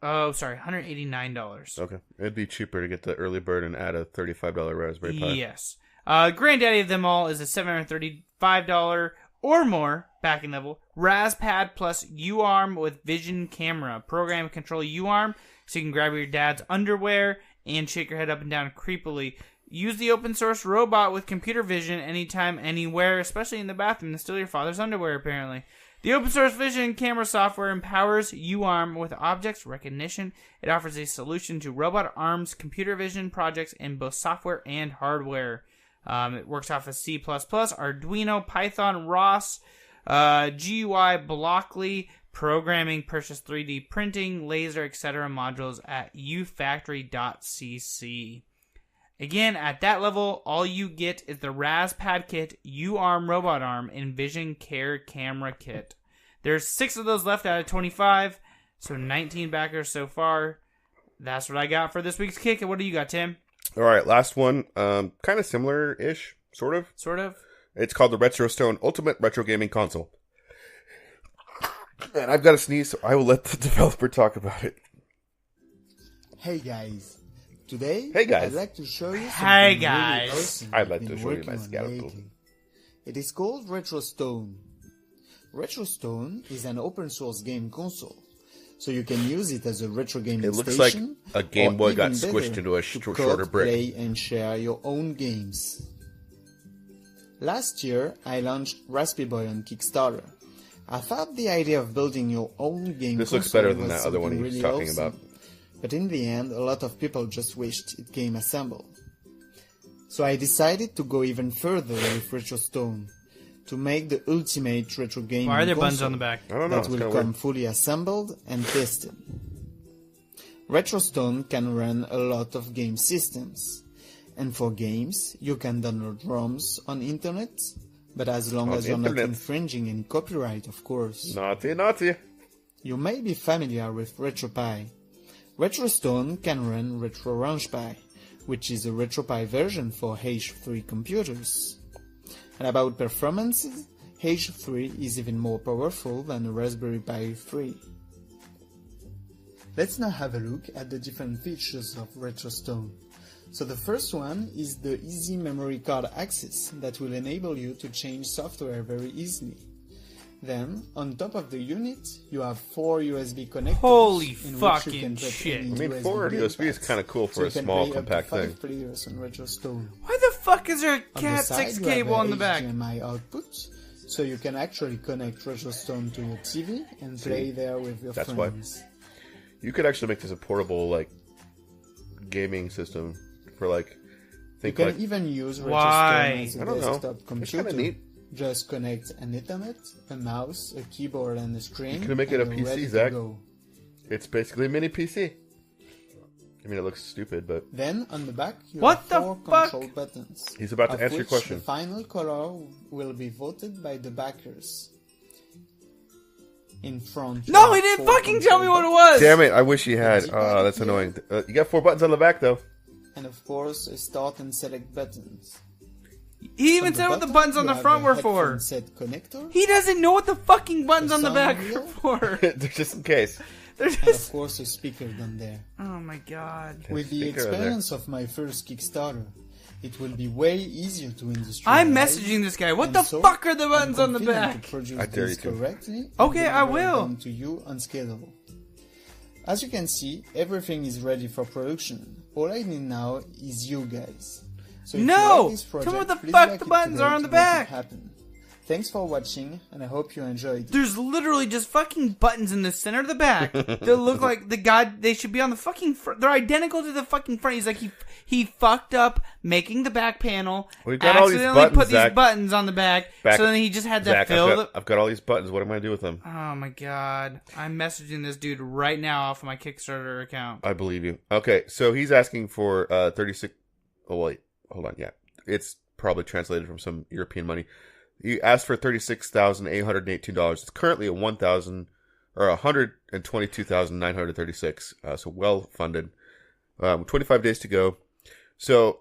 Oh, sorry, $189. Okay. It'd be cheaper to get the early bird and add a $35 Raspberry Pi. Yes. Granddaddy of them all is a $735 or more backing level Raspad plus UARM with Vision camera. Program and control UARM so you can grab your dad's underwear and shake your head up and down creepily. Use the open source robot with computer vision anytime, anywhere, especially in the bathroom to steal your father's underwear, apparently. The open source vision camera software empowers UARM with object recognition. It offers a solution to robot arms computer vision projects in both software and hardware. It works off of C++, Arduino, Python, ROS, GUI, Blockly, programming, purchase 3D printing, laser, etc. modules at ufactory.cc. Again, at that level, all you get is the Raspad kit, UARM robot arm, and Vision Care camera kit. There's 6 of those left out of 25, so 19 backers so far. That's what I got for this week's kick. And what do you got, Tim? All right, last one. Kind of similar-ish, sort of. Sort of. It's called the RetroStone Ultimate Retro Gaming Console. And I've got to sneeze, so I will let the developer talk about it. Hey guys. Today, hey guys. I'd like to show you something hey really guys. awesome I'd like I've to been show you working my on skeleton. lately. It is called RetroStone. RetroStone is an open source game console, so you can use it as a retro gaming It looks like station, a Game Boy or got even squished better, into a to shorter code, brick. play and share your own games. Last year, I launched Raspberry Boy on Kickstarter. I thought the idea of building your own game This looks console better than was that other one something he was really talking awesome. about. But in the end, a lot of people just wished it came assembled. So I decided to go even further with RetroStone, to make the ultimate retro gaming Why are there buttons console on the back? I don't know. that It's will kinda come weird. fully assembled and tested. RetroStone can run a lot of game systems, and for games you can download ROMs on internet, but as long On as you're not internet. infringing any copyright, of course. Naughty, naughty. You may be familiar with RetroPie. RetroStone can run RetroRaunchPie, which is a RetroPie version for H3 computers. And about performances, H3 is even more powerful than a Raspberry Pi 3. Let's now have a look at the different features of RetroStone. So the first one is the easy memory card access that will enable you to change software very easily. Then, on top of the unit, you have 4 USB connectors. Holy in which you fucking can put shit. any I mean, 4 USB is pads. kind of cool So for a you can small, play compact up to 5 thing. players on RetroStone. Why the fuck is there a On the Cat side, 6 you cable have on the back? HDMI output, so you can actually connect RetroStone to your TV and play there with your That's why. friends. You could actually make this a portable, like, gaming system for, like, You think can like, even use Why? RetroStone as a I don't know. desktop It's computer. kinda neat. Just connect an Ethernet, a mouse, a keyboard and a screen. You can make it and a you're PC, ready to Zach. go. it's basically a mini PC. I mean, it looks stupid, but Then on the back you What have the 4 fuck? control buttons. He's about to of answer your which question. The final color will be voted by the backers. In front. you No, have he didn't 4 fucking tell me what it control was! damn it! I wish he had. Did you Oh, get that's it annoying. here? You got 4 buttons on the back, though. and of course a start and select buttons. He even On the said what the bottom, buttons on you the have front a were headphone for. set connector, He doesn't know what the fucking buttons The on the sound back are wheel? for. Just in case. They're and of just. course a speaker down there. Oh my god. With the speaker on there. experience of my first Kickstarter, it will be way easier to industrialize. I'm messaging this guy. What and the so fuck are the I'm buttons on the confident back? To produce I dare this you to. correctly and Okay, I deliver will. them to you on schedule. As you can see, everything is ready for production. All I need now is you guys. So if No! you like this Tell me project, what the please fuck like the it buttons today are on to the make it back. happen. Thanks for watching, and I hope you enjoyed. There's literally just fucking buttons in the center of the back that look like they should be on the fucking front. They're identical to the fucking front. He's like, he fucked up making the back panel. We've got all these accidentally buttons, put these Zach. buttons on the back, so then he just had to fill I've got all these buttons. What am I going to do with them? Oh my god. I'm messaging this dude right now off of my Kickstarter account. I believe you. Okay, so he's asking for 36... Oh, wait. Hold on, yeah. It's probably translated from some European money. He asked for $36,818. It's currently at $122,936. So well funded. 25 days to go. So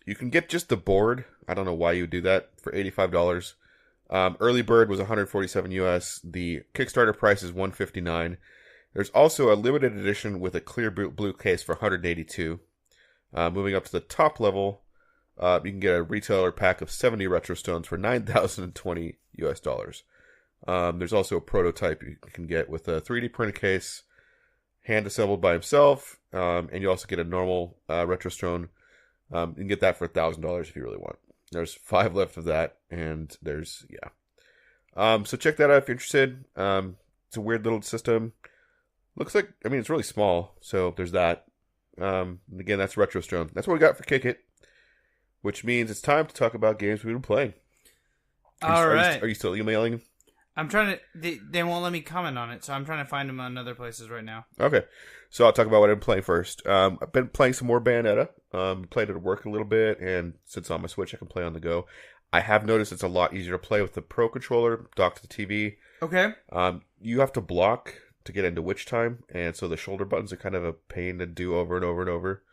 you can get just the board. I don't know why you would do that for $85. Early bird was $147 US. The Kickstarter price is $159. There's also a limited edition with a clear blue case for $182. Moving up to the top level, you can get a retailer pack of 70 Retro Stones for $9,020 US. There's also a prototype you can get with a 3D printed case, hand assembled by himself, and you also get a normal Retro Stone. You can get that for $1,000 if you really want. There's 5 left of that, and there's, yeah. So check that out if you're interested. It's a weird little system. Looks like, I mean, it's really small, so there's that. Again, that's Retro Stone. That's what we got for Kick It, which means it's time to talk about games we've been playing. Are you still emailing? I'm trying to... They won't let me comment on it, so I'm trying to find them on other places right now. Okay. So I'll talk about what I've been playing first. I've been playing some more Bayonetta. Played it at work a little bit, and since it's on my Switch, I can play on the go. I have noticed it's a lot easier to play with the Pro Controller docked to the TV. Okay. You have to block to get into Witch Time, and so the shoulder buttons are kind of a pain to do over and over and over.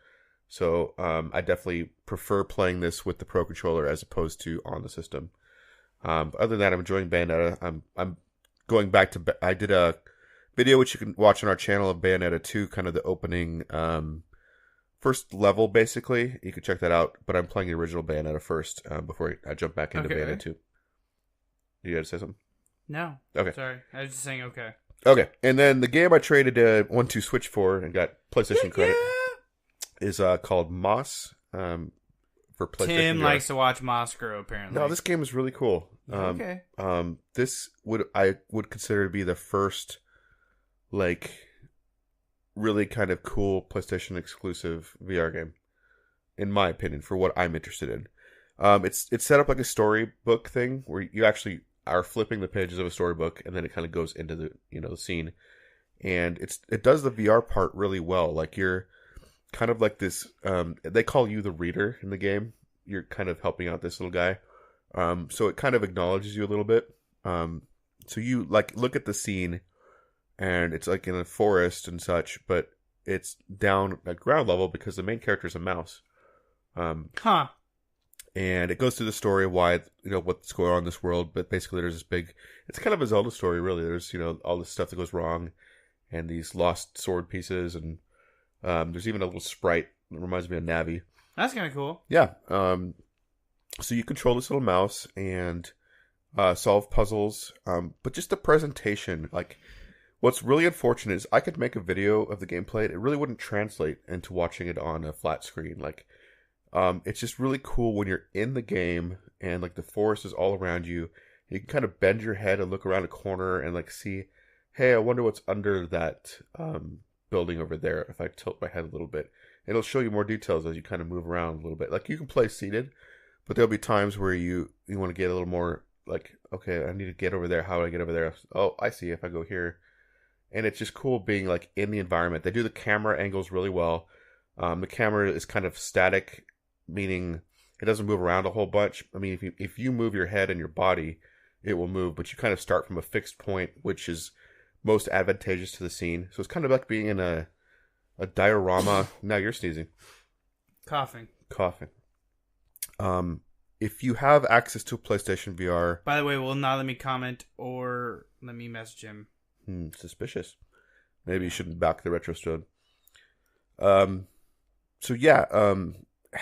So I definitely prefer playing this with the Pro Controller as opposed to on the system. But other than that, I'm enjoying Bayonetta. I'm going back to... I did a video which you can watch on our channel of Bayonetta 2, kind of the opening first level, basically. You can check that out, but I'm playing the original Bayonetta first before I jump back into Bayonetta 2. You got to say something? No. Okay. Sorry. I was just saying okay. Okay. And then the game I traded 1-2 Switch for and got PlayStation credit is called Moss for PlayStation. Tim VR. likes to watch Moss grow, apparently. No, this game is really cool. Okay. This I would consider to be the first, like, really kind of cool PlayStation exclusive VR game, in my opinion, for what I'm interested in. It's set up like a storybook thing where you actually are flipping the pages of a storybook, and then it kind of goes into the the scene, and it does the VR part really well. Like, you're kind of like this. They call you the reader in the game. You're kind of helping out this little guy. So it kind of acknowledges you a little bit. So you like look at the scene, and it's like in a forest and such, but it's down at ground level because the main character is a mouse. And it goes through the story of why, what's going on in this world. But basically there's this big, it's kind of a Zelda story, really. There's, all this stuff that goes wrong and these lost sword pieces. And there's even a little sprite that reminds me of Navi. That's kind of cool. Yeah. So you control this little mouse and solve puzzles. But just the presentation, like, what's really unfortunate is I could make a video of the gameplay. It really wouldn't translate into watching it on a flat screen. Like, it's just really cool when you're in the game and like the forest is all around you. You can kind of bend your head and look around a corner and like see, hey, I wonder what's under that building over there. If I tilt my head a little bit, it'll show you more details as you kind of move around a little bit. Like, you can play seated, but there'll be times where you want to get a little more like, okay, I need to get over there. How do I get over there? Oh, I see. If I go here. And it's just cool being like in the environment. They do the camera angles really well. The camera is kind of static, meaning it doesn't move around a whole bunch. I mean, if you move your head and your body, it will move, but you kind of start from a fixed point, which is most advantageous to the scene. So it's kind of like being in a diorama. Now you're sneezing. Coughing. If you have access to PlayStation VR... By the way, will not let me comment or let me message him. Suspicious. Maybe you shouldn't back the Retro Stone. So yeah,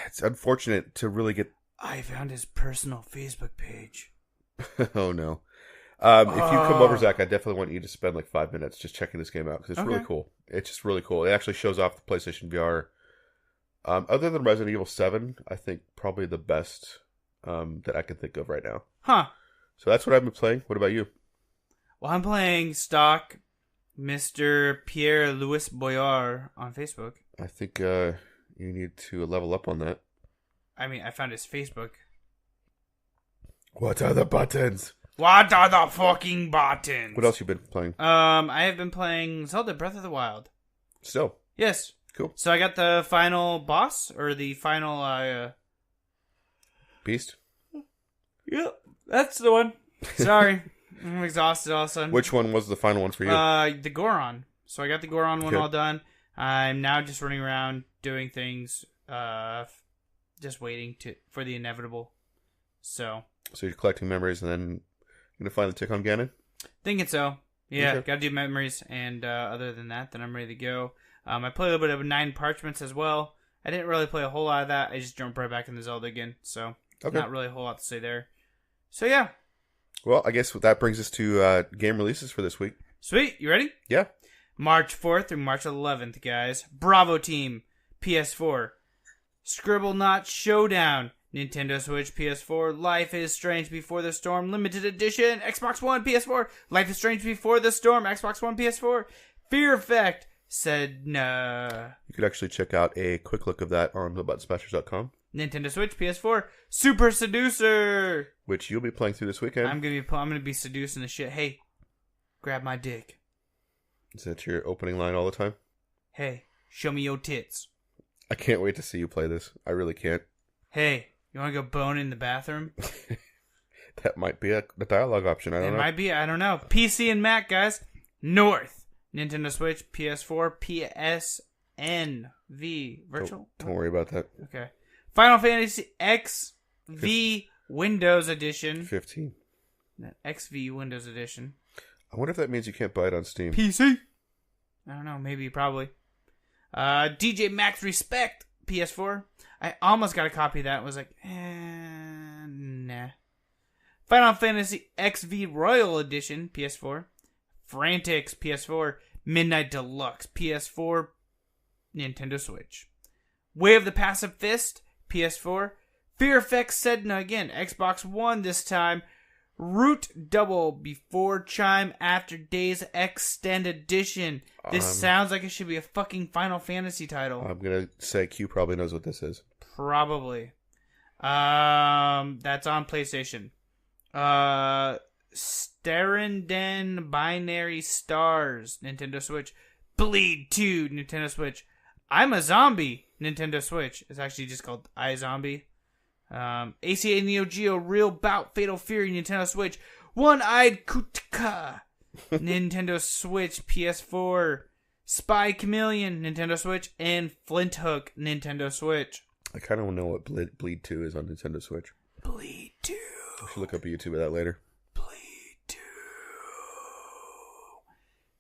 it's unfortunate to really get... I found his personal Facebook page. Oh no. If you come over, Zach, I definitely want you to spend like 5 minutes just checking this game out, because it's really cool. It's just really cool. It actually shows off the PlayStation VR. Other than Resident Evil 7, I think probably the best that I can think of right now. Huh. So that's what I've been playing. What about you? Well, I'm playing stock Mr. Pierre Louis Boyard on Facebook. I think you need to level up on that. I mean, I found his Facebook. What are the buttons? What are the fucking buttons? What else you been playing? I have been playing Zelda Breath of the Wild. Still. Yes. Cool. So I got the final boss, or the final, Beast? Yep, that's the one. Sorry. I'm exhausted all of a sudden. Which one was the final one for you? The Goron. So I got the Goron one Okay. all done. I'm now just running around doing things, just waiting for the inevitable. So you're collecting memories and then you're going to finally take on Ganon? Thinking so. Yeah, Okay. gotta do memories, and other than that, then I'm ready to go. I played a little bit of 9 Parchments as well. I didn't really play a whole lot of that. I just jumped right back into Zelda again, so Okay. not really a whole lot to say there. So yeah. Well, I guess that brings us to game releases for this week. Sweet, you ready? Yeah. March 4th through March 11th, guys. Bravo Team, PS4. Scribblenauts Showdown, Nintendo Switch, PS4. Life is Strange Before the Storm, Limited Edition, Xbox One, PS4. Life is Strange Before the Storm, Xbox One, PS4. Fear Effect, Sedna. You could actually check out a quick look of that on thebuttonsmashers.com, Nintendo Switch, PS4. Super Seducer. which you'll be playing through this weekend. I'm gonna be seducing the shit. Hey, grab my dick. Is that your opening line all the time? Hey, show me your tits. I can't wait to see you play this. I really can't. Hey, you want to go bone in the bathroom? That might be a dialogue option. I don't know. It might be. I don't know. PC and Mac, guys. North. Nintendo Switch, PS4, PSN, V. Virtual? Don't worry about that. Okay. Final Fantasy XV Windows Edition. 15. XV Windows Edition. I wonder if that means you can't buy it on Steam. PC. I don't know. Maybe, probably. DJ Max Respect, PS4. I almost got a copy of that. Was like, nah. Final Fantasy XV Royal Edition, PS4. Frantics, PS4. Midnight Deluxe, PS4. Nintendo Switch. Way of the Passive Fist, PS4. Fear Effect Sedna again, Xbox One this time. Root Double Before Chime After Days Extended Edition. This sounds like it should be a fucking Final Fantasy title. I'm going to say Q probably knows what this is. Probably. That's on PlayStation. Sterenden Binary Stars, Nintendo Switch. Bleed 2, Nintendo Switch. I'm a Zombie, Nintendo Switch. It's actually just called iZombie. ACA Neo Geo Real Bout Fatal Fury, Nintendo Switch. One-Eyed Kutka, Nintendo Switch, PS4. Spy Chameleon, Nintendo Switch. And Flint Hook, Nintendo Switch. I kind of know what Bleed 2 is on Nintendo Switch. Bleed 2. I should look up a YouTube of that later. Bleed 2.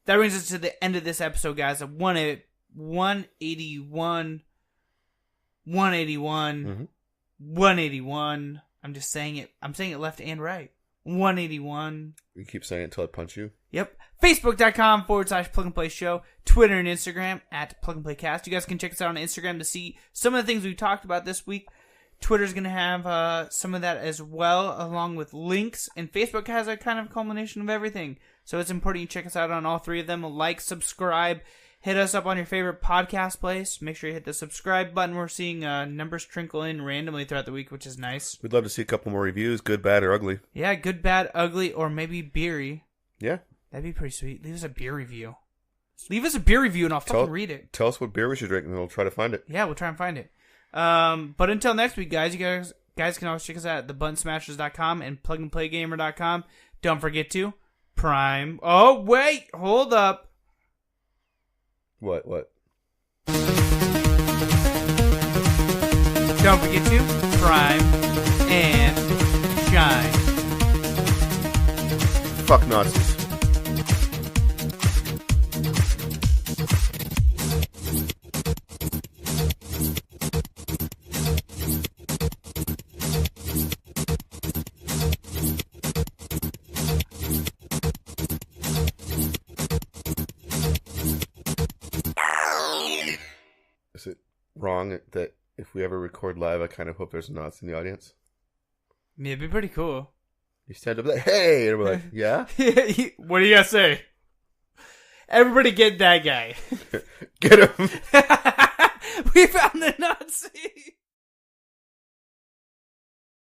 That brings us to the end of this episode, guys. 181. 181. I'm just saying it. I'm saying it left and right. 181. You keep saying it until I punch you. Yep. Facebook.com/Plug and Play Show. Twitter and Instagram @Plug and Play Cast. You guys can check us out on Instagram to see some of the things we talked about this week. Twitter's going to have some of that as well, along with links. And Facebook has a kind of culmination of everything. So it's important you check us out on all 3 of them. Like, subscribe. Hit us up on your favorite podcast place. Make sure you hit the subscribe button. We're seeing numbers trickle in randomly throughout the week, which is nice. We'd love to see a couple more reviews, good, bad, or ugly. Yeah, good, bad, ugly, or maybe beery. Yeah. That'd be pretty sweet. Leave us a beer review. Leave us a beer review and I'll fucking read it. Tell us what beer we should drink and we'll try to find it. Yeah, we'll try and find it. But until next week, guys, you guys can always check us out at thebuttonsmashers.com and plugandplaygamer.com. Don't forget to Prime. Oh, wait. Hold up. What? Don't forget to Prime and Shine. Fuck Nazis. Is it wrong that if we ever record live, I kind of hope there's a Nazi in the audience? Yeah, it'd be pretty cool. You stand up like, hey, and we're like, yeah? What do you guys say? Everybody get that guy. Get him. We found the Nazi.